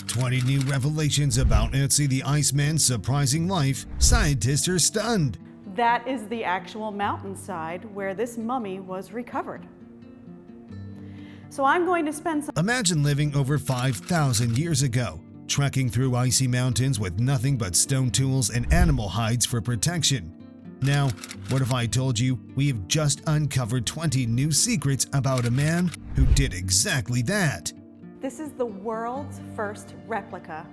20 new revelations about Otzi the Iceman's surprising life. Scientists are stunned. That is the actual mountainside where this mummy was recovered. So I'm going to spend some... Imagine living over 5,000 years ago, trekking through icy mountains with nothing but stone tools and animal hides for protection. Now, what if I told you we have just uncovered 20 new secrets about a man who did exactly that? This is the world's first replica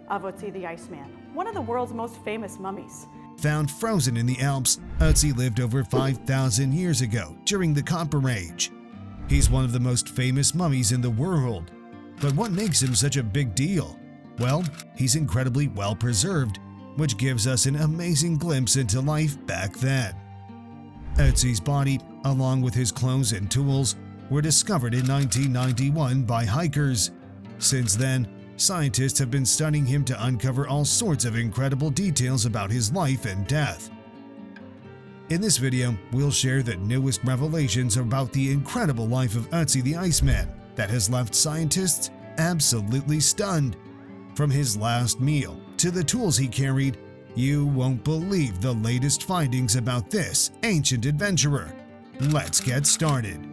of Otzi the Iceman, one of the world's most famous mummies. Found frozen in the Alps, Otzi lived over 5,000 years ago during the Copper Age. He's one of the most famous mummies in the world. But what makes him such a big deal? Well, he's incredibly well preserved, which gives us an amazing glimpse into life back then. Otzi's body, along with his clothes and tools, were discovered in 1991 by hikers. Since then, scientists have been studying him to uncover all sorts of incredible details about his life and death. In this video, we'll share the newest revelations about the incredible life of Otzi the Iceman that has left scientists absolutely stunned. From his last meal to the tools he carried, you won't believe the latest findings about this ancient adventurer. Let's get started.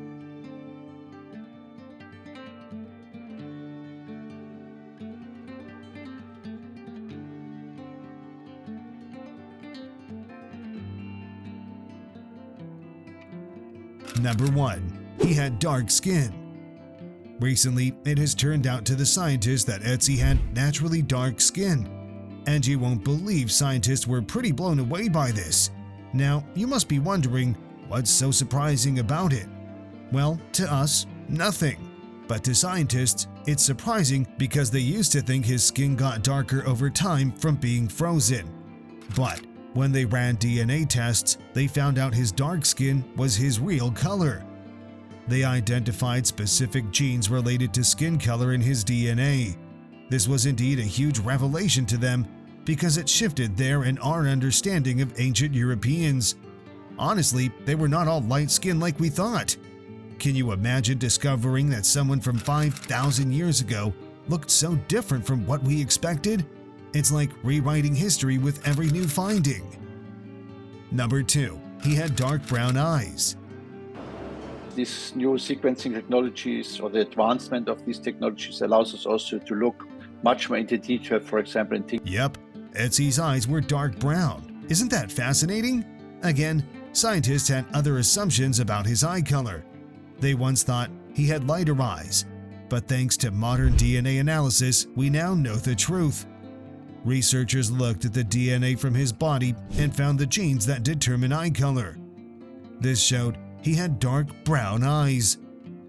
Number 1. He had dark skin. Recently, it has turned out to the scientists that Otzi had naturally dark skin. And you won't believe scientists were pretty blown away by this. Now, you must be wondering, what's so surprising about it? Well, to us, nothing. But to scientists, it's surprising because they used to think his skin got darker over time from being frozen. But when they ran DNA tests, they found out his dark skin was his real color. They identified specific genes related to skin color in his DNA. This was indeed a huge revelation to them because it shifted their and our understanding of ancient Europeans. Honestly, they were not all light-skinned like we thought. Can you imagine discovering that someone from 5,000 years ago looked so different from what we expected? It's like rewriting history with every new finding. Number 2. He had dark brown eyes. These new sequencing technologies or the advancement of these technologies allows us also to look much more into detail, for example, in things. Yep, Otzi's eyes were dark brown. Isn't that fascinating? Again, scientists had other assumptions about his eye color. They once thought he had lighter eyes, but thanks to modern DNA analysis, we now know the truth. Researchers looked at the DNA from his body and found the genes that determine eye color. This showed he had dark brown eyes.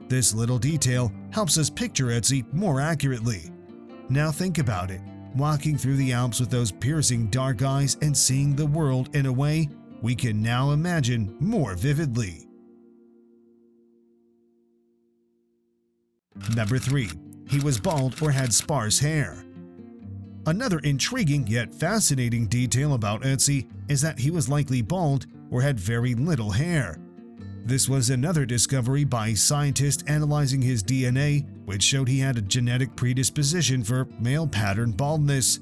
This little detail helps us picture Otzi more accurately. Now think about it, walking through the Alps with those piercing dark eyes and seeing the world in a way we can now imagine more vividly. Number 3. He was bald or had sparse hair. Another intriguing yet fascinating detail about Otzi is that he was likely bald or had very little hair. This was another discovery by scientists analyzing his DNA, which showed he had a genetic predisposition for male pattern baldness.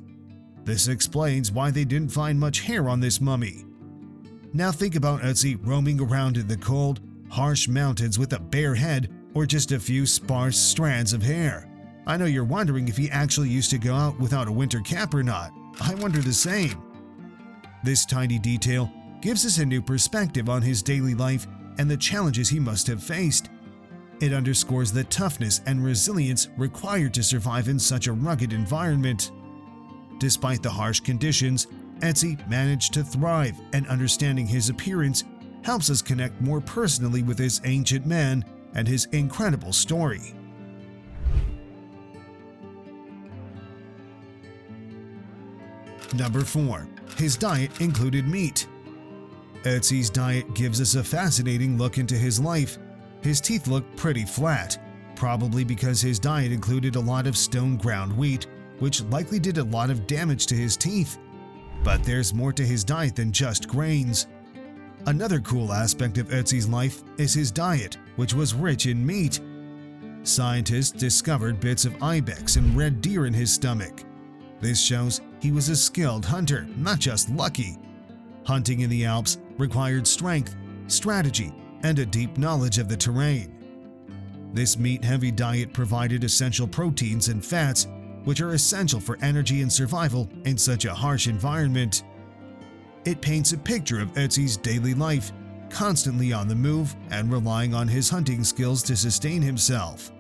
This explains why they didn't find much hair on this mummy. Now think about Otzi roaming around in the cold, harsh mountains with a bare head or just a few sparse strands of hair. I know you're wondering if he actually used to go out without a winter cap or not. I wonder the same. This tiny detail gives us a new perspective on his daily life and the challenges he must have faced. It underscores the toughness and resilience required to survive in such a rugged environment. Despite the harsh conditions, Otzi managed to thrive, and understanding his appearance helps us connect more personally with this ancient man and his incredible story. Number 4. His diet included meat. Otzi's diet gives us a fascinating look into his life. His teeth look pretty flat, probably because his diet included a lot of stone ground wheat, which likely did a lot of damage to his teeth. But there's more to his diet than just grains. Another cool aspect of Otzi's life is his diet, which was rich in meat. Scientists discovered bits of ibex and red deer in his stomach. This shows he was a skilled hunter, not just lucky. Hunting in the Alps required strength, strategy, and a deep knowledge of the terrain. This meat-heavy diet provided essential proteins and fats, which are essential for energy and survival in such a harsh environment. It paints a picture of Otzi's daily life, constantly on the move and relying on his hunting skills to sustain himself.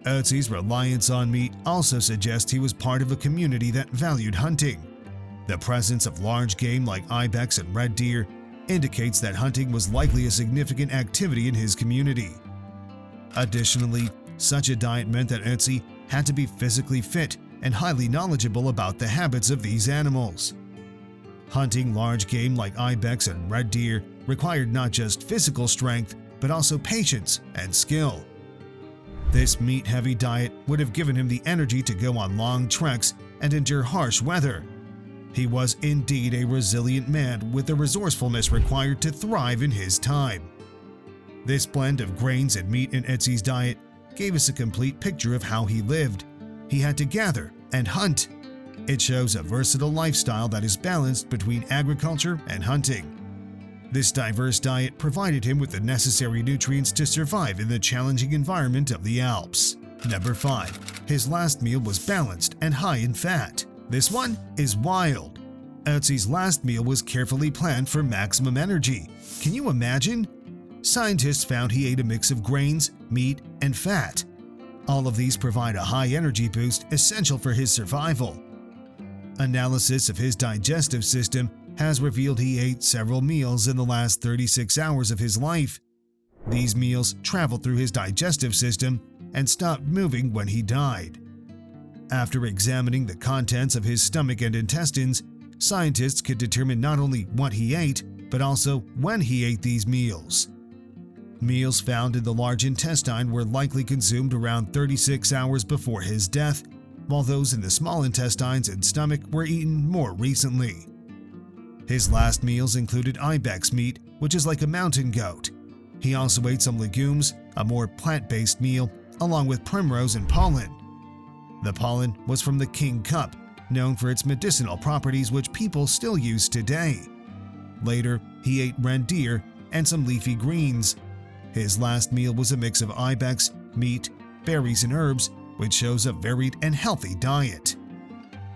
Otzi's reliance on meat also suggests he was part of a community that valued hunting. The presence of large game like ibex and red deer indicates that hunting was likely a significant activity in his community. Additionally, such a diet meant that Otzi had to be physically fit and highly knowledgeable about the habits of these animals. Hunting large game like ibex and red deer required not just physical strength, but also patience and skill. This meat-heavy diet would have given him the energy to go on long treks and endure harsh weather. He was indeed a resilient man with the resourcefulness required to thrive in his time. This blend of grains and meat in Otzi's diet gave us a complete picture of how he lived. He had to gather and hunt. It shows a versatile lifestyle that is balanced between agriculture and hunting. This diverse diet provided him with the necessary nutrients to survive in the challenging environment of the Alps. Number 5. His last meal was balanced and high in fat. This one is wild. Otzi's last meal was carefully planned for maximum energy. Can you imagine? Scientists found he ate a mix of grains, meat, and fat. All of these provide a high energy boost essential for his survival. Analysis of his digestive system has revealed he ate several meals in the last 36 hours of his life. These meals traveled through his digestive system and stopped moving when he died. After examining the contents of his stomach and intestines, scientists could determine not only what he ate, but also when he ate these meals. Meals found in the large intestine were likely consumed around 36 hours before his death, while those in the small intestines and stomach were eaten more recently. His last meals included ibex meat, which is like a mountain goat. He also ate some legumes, a more plant-based meal, along with primrose and pollen. The pollen was from the king cup, known for its medicinal properties which people still use today. Later, he ate red deer and some leafy greens. His last meal was a mix of ibex, meat, berries, and herbs, which shows a varied and healthy diet.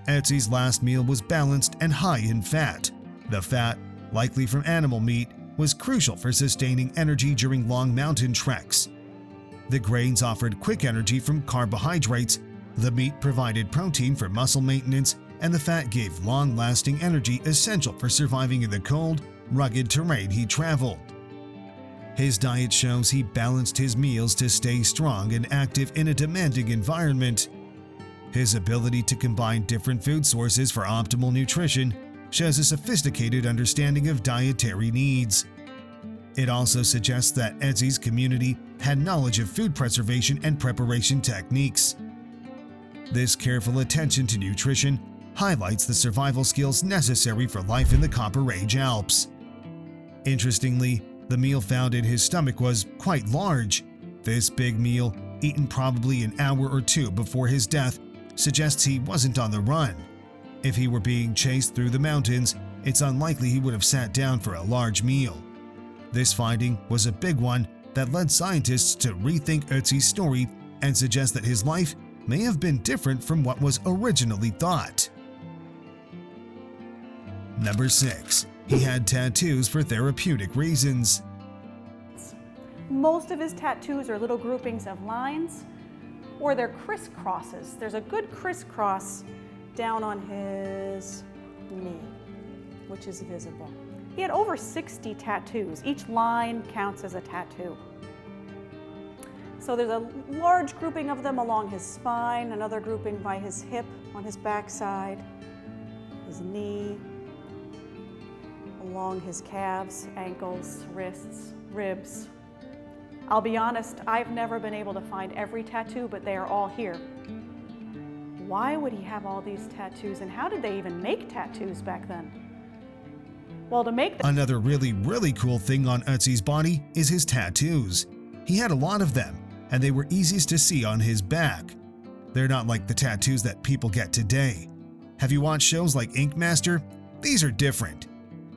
Otzi's last meal was balanced and high in fat. The fat, likely from animal meat, was crucial for sustaining energy during long mountain treks. The grains offered quick energy from carbohydrates, the meat provided protein for muscle maintenance, and the fat gave long-lasting energy essential for surviving in the cold, rugged terrain he traveled. His diet shows he balanced his meals to stay strong and active in a demanding environment. His ability to combine different food sources for optimal nutrition shows a sophisticated understanding of dietary needs. It also suggests that Otzi's community had knowledge of food preservation and preparation techniques. This careful attention to nutrition highlights the survival skills necessary for life in the Copper Age Alps. Interestingly, the meal found in his stomach was quite large. This big meal, eaten probably an hour or two before his death, suggests he wasn't on the run. If he were being chased through the mountains, it's unlikely he would have sat down for a large meal. This finding was a big one that led scientists to rethink Otzi's story and suggest that his life may have been different from what was originally thought. Number 6. He had tattoos for therapeutic reasons. Most of his tattoos are little groupings of lines, or they're crisscrosses. There's a good crisscross down on his knee, which is visible. He had over 60 tattoos. Each line counts as a tattoo. So there's a large grouping of them along his spine, another grouping by his hip, on his backside, his knee, along his calves, ankles, wrists, ribs. I'll be honest, I've never been able to find every tattoo, but they are all here. Why would he have all these tattoos, and how did they even make tattoos back then? Well, to make them— Another really cool thing on Otzi's body is his tattoos. He had a lot of them, and they were easiest to see on his back. They're not like the tattoos that people get today. Have you watched shows like Ink Master? These are different.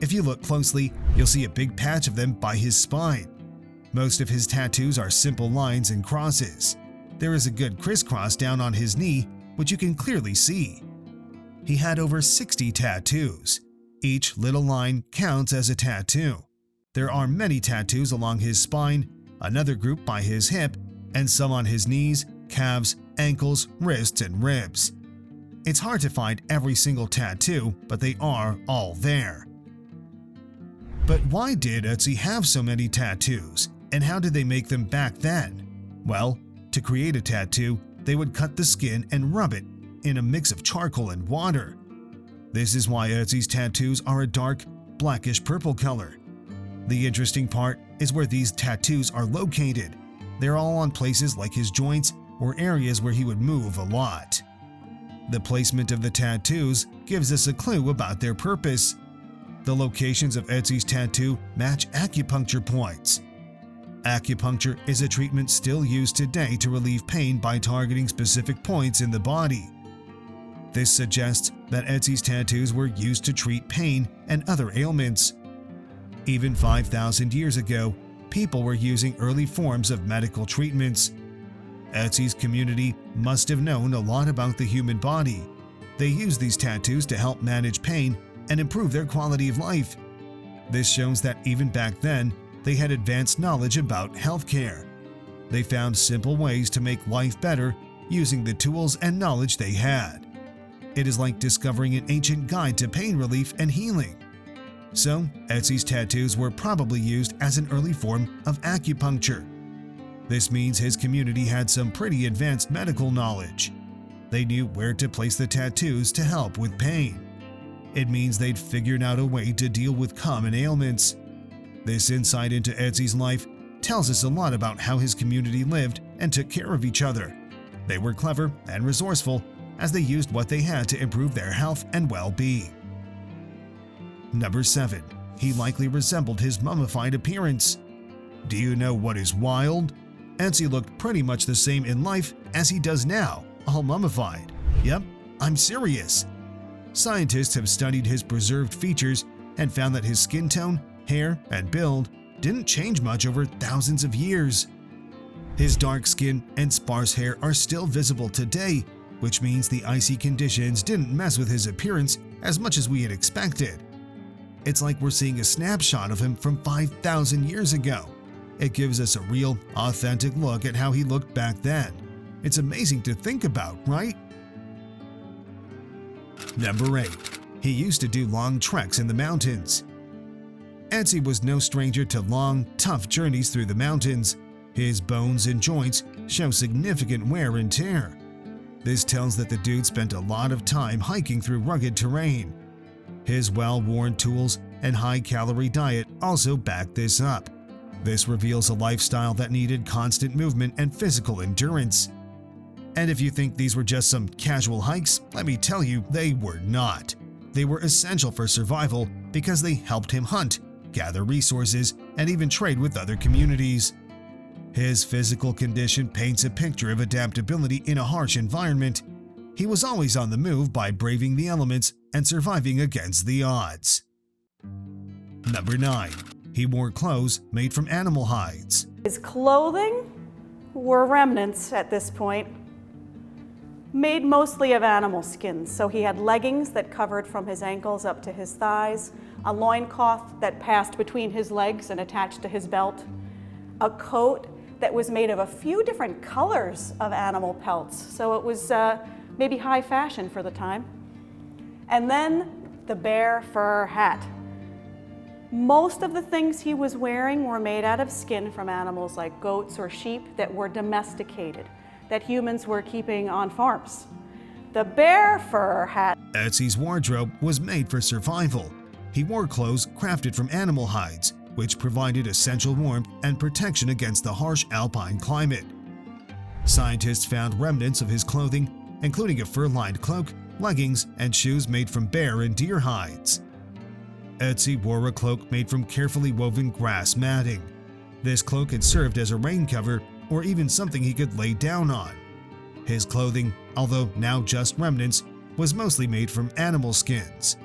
If you look closely, you'll see a big patch of them by his spine. Most of his tattoos are simple lines and crosses. There is a good crisscross down on his knee, which you can clearly see. He had over 60 tattoos. Each little line counts as a tattoo. There are many tattoos along his spine, another group by his hip, and some on his knees, calves, ankles, wrists, and ribs. It's hard to find every single tattoo, but they are all there. But why did Otzi have so many tattoos, and how did they make them back then? Well, to create a tattoo, they would cut the skin and rub it in a mix of charcoal and water. This is why Otzi's tattoos are a dark, blackish purple color. The interesting part is where these tattoos are located. They're all on places like his joints or areas where he would move a lot. The placement of the tattoos gives us a clue about their purpose. The locations of Otzi's tattoo match acupuncture points. Acupuncture is a treatment still used today to relieve pain by targeting specific points in the body. This suggests that Otzi's tattoos were used to treat pain and other ailments. Even 5,000 years ago, people were using early forms of medical treatments. Otzi's community must have known a lot about the human body. They used these tattoos to help manage pain and improve their quality of life. This shows that even back then, they had advanced knowledge about healthcare. They found simple ways to make life better using the tools and knowledge they had. It is like discovering an ancient guide to pain relief and healing. So, Otzi's tattoos were probably used as an early form of acupuncture. This means his community had some pretty advanced medical knowledge. They knew where to place the tattoos to help with pain. It means they'd figured out a way to deal with common ailments. This insight into Otzi's life tells us a lot about how his community lived and took care of each other. They were clever and resourceful as they used what they had to improve their health and well-being. Number 7. He likely resembled his mummified appearance. Do you know what is wild? Otzi looked pretty much the same in life as he does now, all mummified. Yep, I'm serious. Scientists have studied his preserved features and found that his skin tone, hair, and build didn't change much over thousands of years. His dark skin and sparse hair are still visible today, which means the icy conditions didn't mess with his appearance as much as we had expected. It's like we're seeing a snapshot of him from 5,000 years ago. It gives us a real, authentic look at how he looked back then. It's amazing to think about, right? Number 8. He used to do long treks in the mountains. Otzi was no stranger to long, tough journeys through the mountains. His bones and joints show significant wear and tear. This tells that the dude spent a lot of time hiking through rugged terrain. His well-worn tools and high-calorie diet also back this up. This reveals a lifestyle that needed constant movement and physical endurance. And if you think these were just some casual hikes, let me tell you, they were not. They were essential for survival because they helped him hunt, gather resources, and even trade with other communities. His physical condition paints a picture of adaptability in a harsh environment. He was always on the move by braving the elements and surviving against the odds. Number 9. He wore clothes made from animal hides. His clothing were remnants at this point, made mostly of animal skins. So he had leggings that covered from his ankles up to his thighs, a loincloth that passed between his legs and attached to his belt, a coat that was made of a few different colors of animal pelts. So it was maybe high fashion for the time. And then the bear fur hat. Most of the things he was wearing were made out of skin from animals like goats or sheep that were domesticated, that humans were keeping on farms. The bear fur hat. Otzi's wardrobe was made for survival. He wore clothes crafted from animal hides, which provided essential warmth and protection against the harsh alpine climate. Scientists found remnants of his clothing, including a fur-lined cloak, leggings, and shoes made from bear and deer hides. Otzi wore a cloak made from carefully woven grass matting. This cloak had served as a rain cover or even something he could lay down on. His clothing, although now just remnants, was mostly made from animal skins.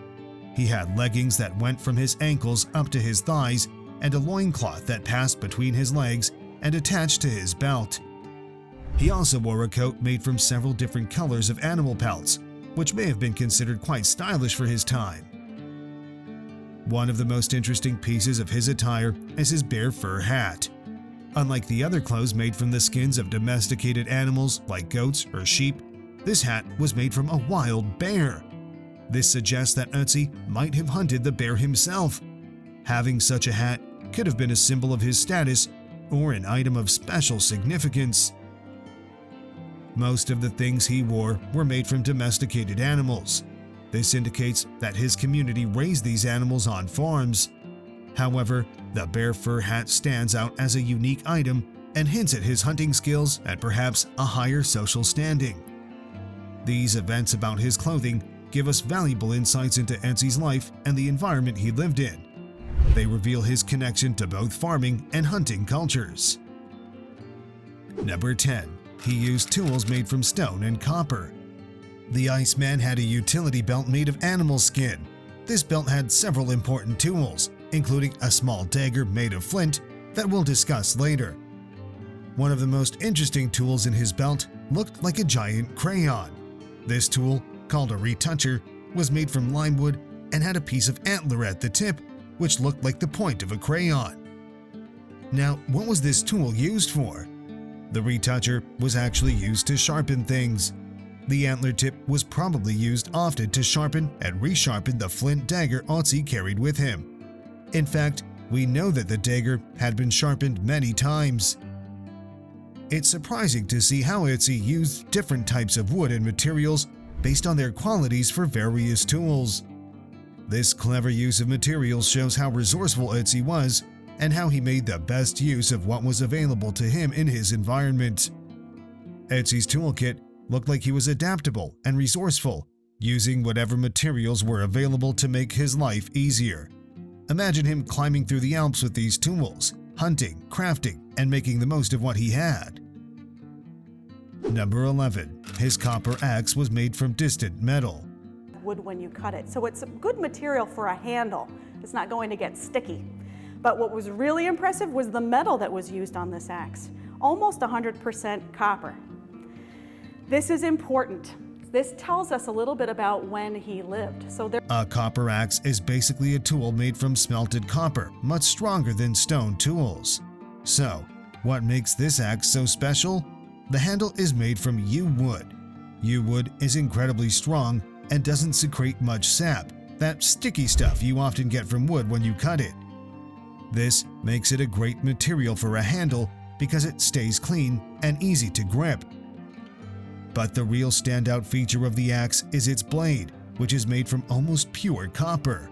He had leggings that went from his ankles up to his thighs and a loincloth that passed between his legs and attached to his belt. He also wore a coat made from several different colors of animal pelts, which may have been considered quite stylish for his time. One of the most interesting pieces of his attire is his bear fur hat. Unlike the other clothes made from the skins of domesticated animals like goats or sheep, this hat was made from a wild bear. This suggests that Otzi might have hunted the bear himself. Having such a hat could have been a symbol of his status or an item of special significance. Most of the things he wore were made from domesticated animals. This indicates that his community raised these animals on farms. However, the bear fur hat stands out as a unique item and hints at his hunting skills and perhaps a higher social standing. These events about his clothing give us valuable insights into Otzi's life and the environment he lived in. They reveal his connection to both farming and hunting cultures. Number 10. He used tools made from stone and copper. The Iceman had a utility belt made of animal skin. This belt had several important tools, including a small dagger made of flint that we'll discuss later. One of the most interesting tools in his belt looked like a giant crayon. This tool, called a retoucher, was made from lime wood and had a piece of antler at the tip, which looked like the point of a crayon. Now, what was this tool used for? The retoucher was actually used to sharpen things. The antler tip was probably used often to sharpen and resharpen the flint dagger Otzi carried with him. In fact, we know that the dagger had been sharpened many times. It's surprising to see how Otzi used different types of wood and materials based on their qualities for various tools. This clever use of materials shows how resourceful Otzi was and how he made the best use of what was available to him in his environment. Otzi's toolkit looked like he was adaptable and resourceful, using whatever materials were available to make his life easier. Imagine him climbing through the Alps with these tools, hunting, crafting, and making the most of what he had. Number 11. His copper axe was made from distant metal. Wood when you cut it. So it's a good material for a handle. It's not going to get sticky. But what was really impressive was the metal that was used on this axe. Almost 100% copper. This is important. This tells us a little bit about when he lived. A copper axe is basically a tool made from smelted copper, much stronger than stone tools. So, what makes this axe so special? The handle is made from yew wood. Yew wood is incredibly strong and doesn't secrete much sap, that sticky stuff you often get from wood when you cut it. This makes it a great material for a handle because it stays clean and easy to grip. But the real standout feature of the axe is its blade, which is made from almost pure copper.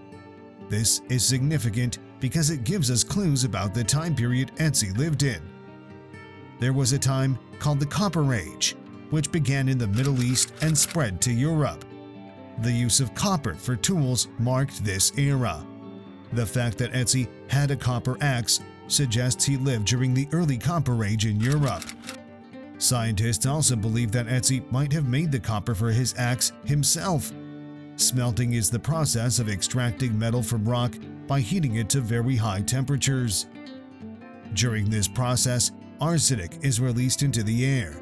This is significant because it gives us clues about the time period Otzi lived in. There was a time called the Copper Age, which began in the Middle East and spread to Europe. The use of copper for tools marked this era. The fact that Otzi had a copper axe suggests he lived during the early Copper Age in Europe. Scientists also believe that Otzi might have made the copper for his axe himself. Smelting is the process of extracting metal from rock by heating it to very high temperatures. During this process, arsenic is released into the air.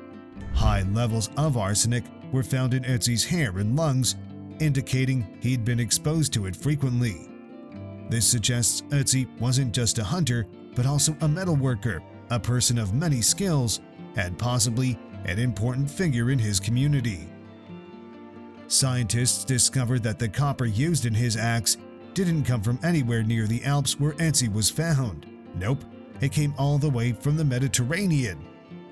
High levels of arsenic were found in Otzi's hair and lungs, indicating he'd been exposed to it frequently. This suggests Otzi wasn't just a hunter, but also a metalworker, a person of many skills, and possibly an important figure in his community. Scientists discovered that the copper used in his axe didn't come from anywhere near the Alps where Otzi was found. Nope, it came all the way from the Mediterranean.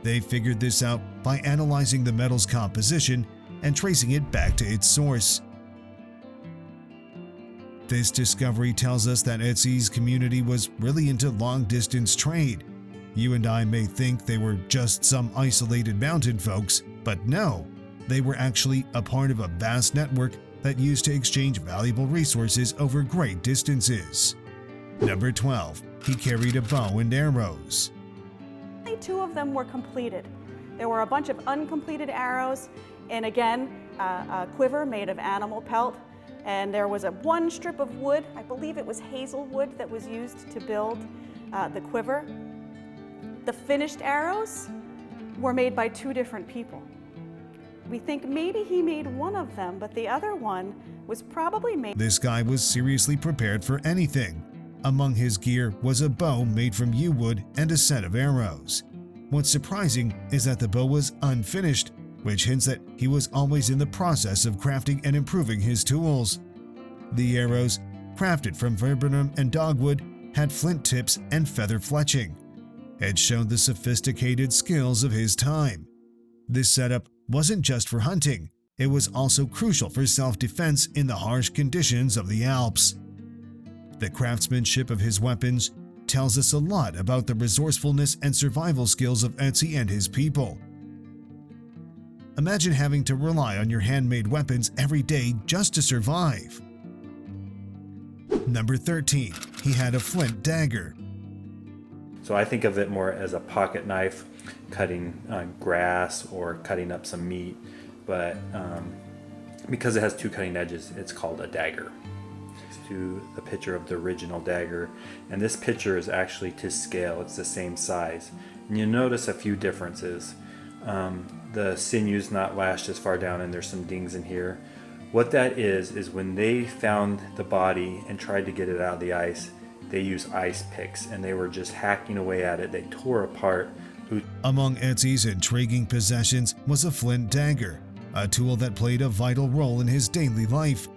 They figured this out by analyzing the metal's composition and tracing it back to its source. This discovery tells us that Otzi's community was really into long-distance trade. You and I may think they were just some isolated mountain folks, but no, they were actually a part of a vast network that used to exchange valuable resources over great distances. Number 12. He carried a bow and arrows. only 2 of them were completed. There were a bunch of uncompleted arrows, and again, a quiver made of animal pelt. And there was one strip of wood, I believe it was hazel wood, that was used to build the quiver. The finished arrows were made by 2 different people. We think maybe he made one of them, but the other one was probably made. This guy was seriously prepared for anything. Among his gear was a bow made from yew wood and a set of arrows. What's surprising is that the bow was unfinished, which hints that he was always in the process of crafting and improving his tools. The arrows, crafted from viburnum and dogwood, had flint tips and feather fletching. It showed the sophisticated skills of his time. This setup wasn't just for hunting, it was also crucial for self-defense in the harsh conditions of the Alps. The craftsmanship of his weapons tells us a lot about the resourcefulness and survival skills of Otzi and his people. Imagine having to rely on your handmade weapons every day just to survive. Number 13. He had a flint dagger. So I think of it more as a pocket knife, cutting grass or cutting up some meat, but because it has 2 cutting edges, it's called a dagger. To the picture of the original dagger, and this picture is actually to scale. It's the same size, and you'll notice a few differences. The sinew's not lashed as far down, and there's some dings in here. What that is when they found the body and tried to get it out of the ice, they used ice picks, and they were just hacking away at it. They tore apart. Among Otzi's intriguing possessions was a flint dagger, a tool that played a vital role in his daily life.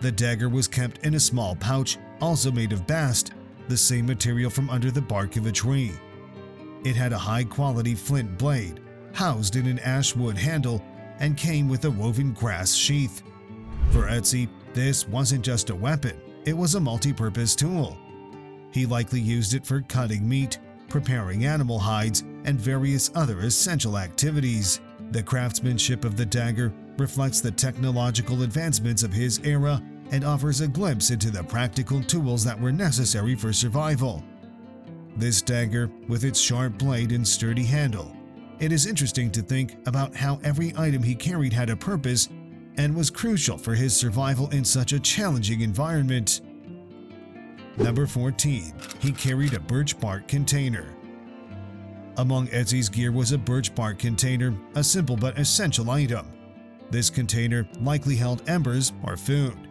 The dagger was kept in a small pouch, also made of bast, the same material from under the bark of a tree. It had a high-quality flint blade, housed in an ash wood handle, and came with a woven grass sheath. For Otzi, this wasn't just a weapon, it was a multi-purpose tool. He likely used it for cutting meat, preparing animal hides, and various other essential activities. The craftsmanship of the dagger reflects the technological advancements of his era and offers a glimpse into the practical tools that were necessary for survival. This dagger, with its sharp blade and sturdy handle, it is interesting to think about how every item he carried had a purpose and was crucial for his survival in such a challenging environment. Number 14. He carried a birch bark container. Among Otzi's gear was a birch bark container, a simple but essential item. This container likely held embers or food.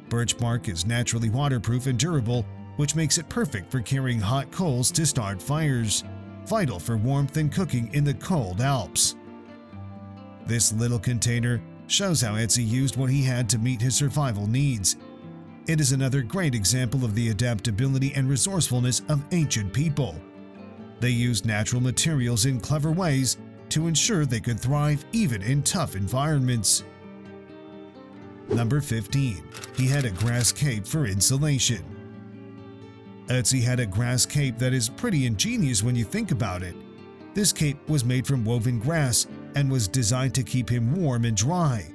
Birch bark is naturally waterproof and durable, which makes it perfect for carrying hot coals to start fires, vital for warmth and cooking in the cold Alps. This little container shows how Otzi used what he had to meet his survival needs. It is another great example of the adaptability and resourcefulness of ancient people. They used natural materials in clever ways to ensure they could thrive even in tough environments. Number 15. He had a grass cape for insulation. Otzi had a grass cape that is pretty ingenious when you think about it. This cape was made from woven grass and was designed to keep him warm and dry.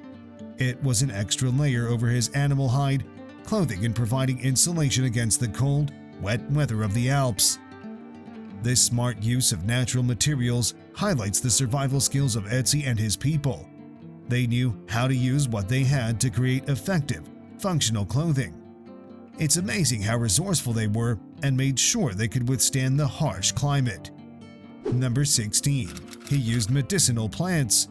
It was an extra layer over his animal hide, clothing and providing insulation against the cold, wet weather of the Alps. This smart use of natural materials highlights the survival skills of Otzi and his people. They knew how to use what they had to create effective, functional clothing. It's amazing how resourceful they were and made sure they could withstand the harsh climate. Number 16. He used medicinal plants.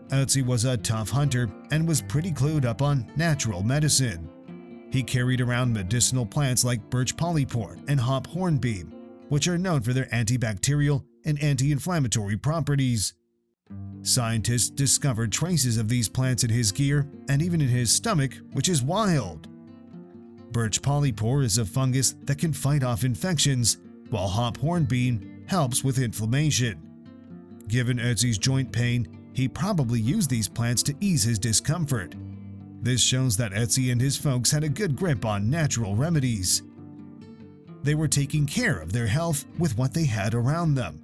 Otzi was a tough hunter and was pretty clued up on natural medicine. He carried around medicinal plants like birch polypore and hop hornbeam, which are known for their antibacterial and anti-inflammatory properties. Scientists discovered traces of these plants in his gear and even in his stomach, which is wild. Birch polypore is a fungus that can fight off infections, while hop hornbeam helps with inflammation. Given Otzi's joint pain, he probably used these plants to ease his discomfort. This shows that Otzi and his folks had a good grip on natural remedies. They were taking care of their health with what they had around them.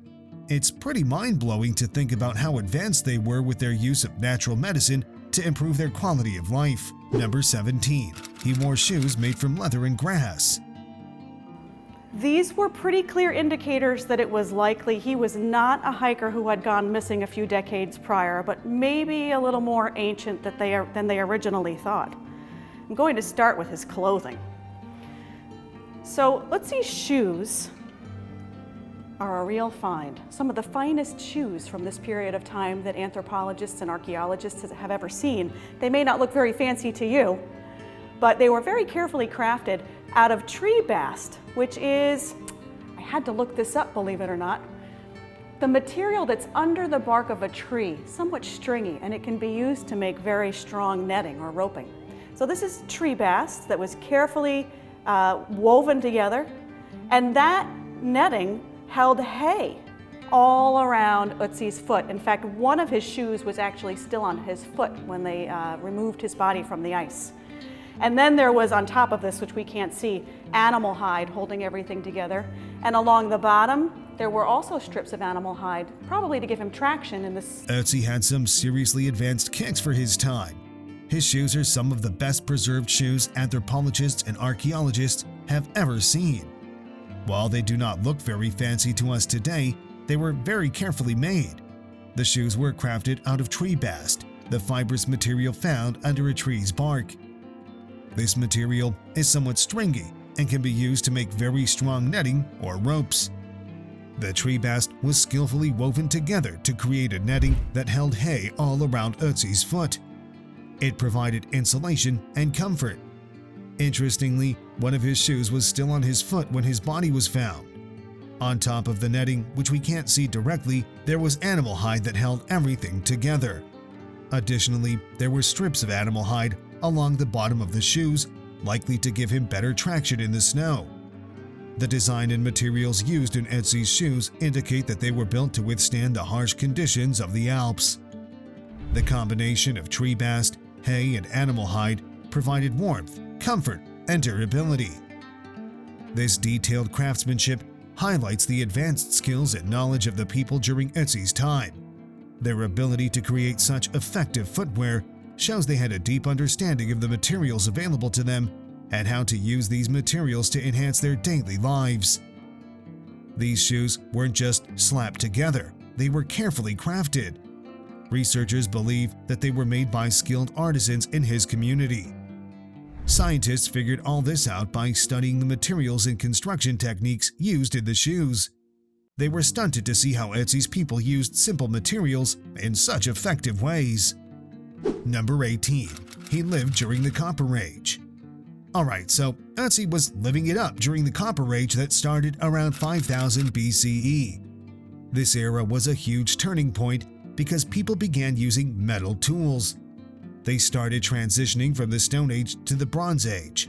It's pretty mind-blowing to think about how advanced they were with their use of natural medicine to improve their quality of life. Number 17. He wore shoes made from leather and grass. These were pretty clear indicators that it was likely he was not a hiker who had gone missing a few decades prior, but maybe a little more ancient than they originally thought. I'm going to start with his clothing. So Otzi's shoes are a real find. Some of the finest shoes from this period of time that anthropologists and archaeologists have ever seen. They may not look very fancy to you, but they were very carefully crafted out of tree bast, which is, I had to look this up, believe it or not, the material that's under the bark of a tree, somewhat stringy, and it can be used to make very strong netting or roping. So this is tree bast that was carefully woven together, and that netting held hay all around Otzi's foot. In fact, one of his shoes was actually still on his foot when they removed his body from the ice. And then there was, on top of this, which we can't see, animal hide holding everything together. And along the bottom, there were also strips of animal hide, probably to give him traction in this. Otzi had some seriously advanced kicks for his time. His shoes are some of the best preserved shoes anthropologists and archaeologists have ever seen. While they do not look very fancy to us today, they were very carefully made. The shoes were crafted out of tree bast, the fibrous material found under a tree's bark. This material is somewhat stringy and can be used to make very strong netting or ropes. The tree bast was skillfully woven together to create a netting that held hay all around Otzi's foot. It provided insulation and comfort. Interestingly, one of his shoes was still on his foot when his body was found. On top of the netting, which we can't see directly, there was animal hide that held everything together. Additionally, there were strips of animal hide along the bottom of the shoes, likely to give him better traction in the snow. The design and materials used in Otzi's shoes indicate that they were built to withstand the harsh conditions of the Alps. The combination of tree bast, hay, and animal hide provided warmth, comfort, and durability. This detailed craftsmanship highlights the advanced skills and knowledge of the people during Otzi's time. Their ability to create such effective footwear shows they had a deep understanding of the materials available to them and how to use these materials to enhance their daily lives. These shoes weren't just slapped together, they were carefully crafted. Researchers believe that they were made by skilled artisans in his community. Scientists figured all this out by studying the materials and construction techniques used in the shoes. They were stunted to see how Otzi's people used simple materials in such effective ways. Number 18. He lived during the Copper Age. Alright, so Otzi was living it up during the Copper Age that started around 5000 BCE. This era was a huge turning point because people began using metal tools. They started transitioning from the Stone Age to the Bronze Age.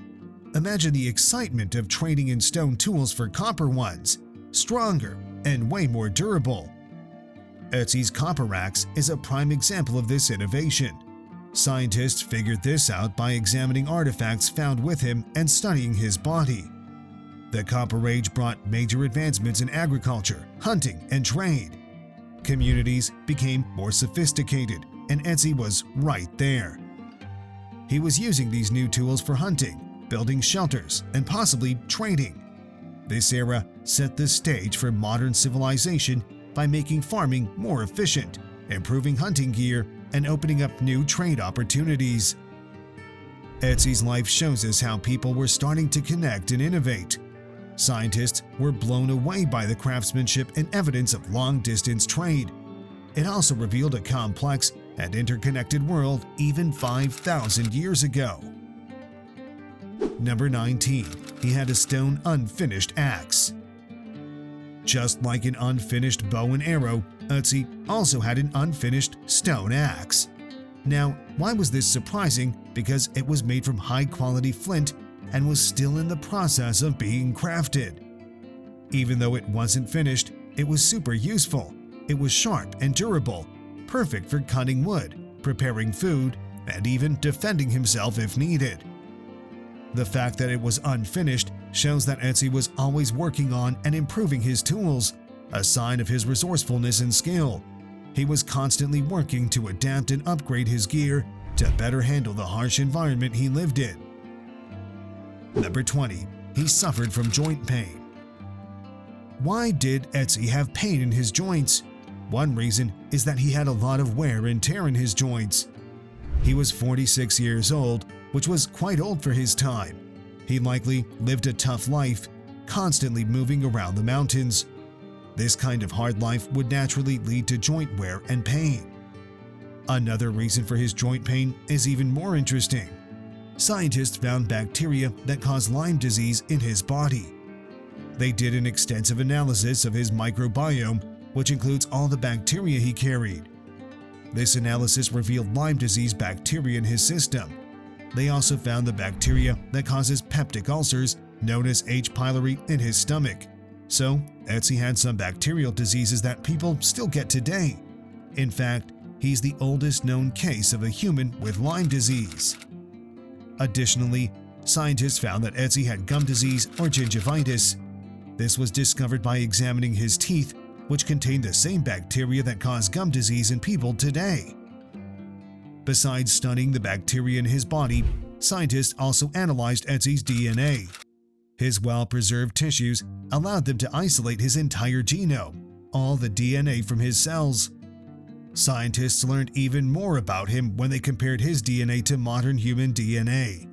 Imagine the excitement of trading in stone tools for copper ones, stronger and way more durable. Otzi's copper axe is a prime example of this innovation. Scientists figured this out by examining artifacts found with him and studying his body. The Copper Age brought major advancements in agriculture, hunting, and trade. Communities became more sophisticated, and Otzi was right there. He was using these new tools for hunting, building shelters, and possibly trading. This era set the stage for modern civilization by making farming more efficient, improving hunting gear, and opening up new trade opportunities. Otzi's life shows us how people were starting to connect and innovate. Scientists were blown away by the craftsmanship and evidence of long-distance trade. It also revealed a complex and interconnected world even 5,000 years ago. Number 19. He had a stone unfinished axe. Just like an unfinished bow and arrow, Otzi also had an unfinished stone axe. Now, why was this surprising? Because it was made from high-quality flint and was still in the process of being crafted. Even though it wasn't finished, it was super useful. It was sharp and durable, perfect for cutting wood, preparing food, and even defending himself if needed. The fact that it was unfinished shows that Otzi was always working on and improving his tools, a sign of his resourcefulness and skill. He was constantly working to adapt and upgrade his gear to better handle the harsh environment he lived in. Number 20. He suffered from joint pain. Why did Otzi have pain in his joints? One reason is that he had a lot of wear and tear in his joints. He was 46 years old, which was quite old for his time. He likely lived a tough life, constantly moving around the mountains. This kind of hard life would naturally lead to joint wear and pain. Another reason for his joint pain is even more interesting. Scientists found bacteria that cause Lyme disease in his body. They did an extensive analysis of his microbiome, which includes all the bacteria he carried. This analysis revealed Lyme disease bacteria in his system. They also found the bacteria that causes peptic ulcers, known as H. pylori, in his stomach. So, Otzi had some bacterial diseases that people still get today. In fact, he's the oldest known case of a human with Lyme disease. Additionally, scientists found that Otzi had gum disease or gingivitis. This was discovered by examining his teeth, which contained the same bacteria that cause gum disease in people today. Besides studying the bacteria in his body, scientists also analyzed Otzi's DNA. His well-preserved tissues allowed them to isolate his entire genome, all the DNA from his cells. Scientists learned even more about him when they compared his DNA to modern human DNA.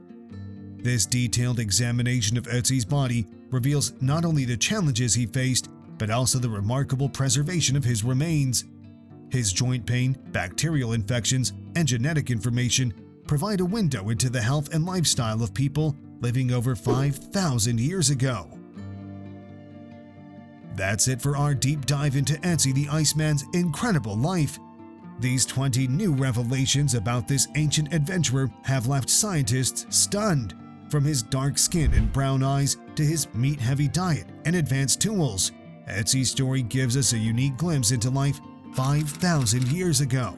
This detailed examination of Otzi's body reveals not only the challenges he faced, but also the remarkable preservation of his remains. His joint pain, bacterial infections, and genetic information provide a window into the health and lifestyle of people living over 5,000 years ago. That's it for our deep dive into Otzi the Iceman's incredible life. These 20 new revelations about this ancient adventurer have left scientists stunned. From his dark skin and brown eyes to his meat-heavy diet and advanced tools, Otzi's story gives us a unique glimpse into life 5,000 years ago.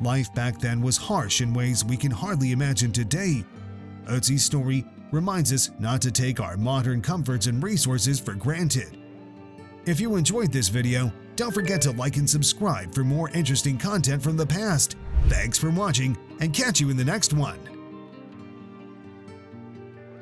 Life back then was harsh in ways we can hardly imagine today. Otzi's story reminds us not to take our modern comforts and resources for granted. If you enjoyed this video, don't forget to like and subscribe for more interesting content from the past. Thanks for watching, and catch you in the next one.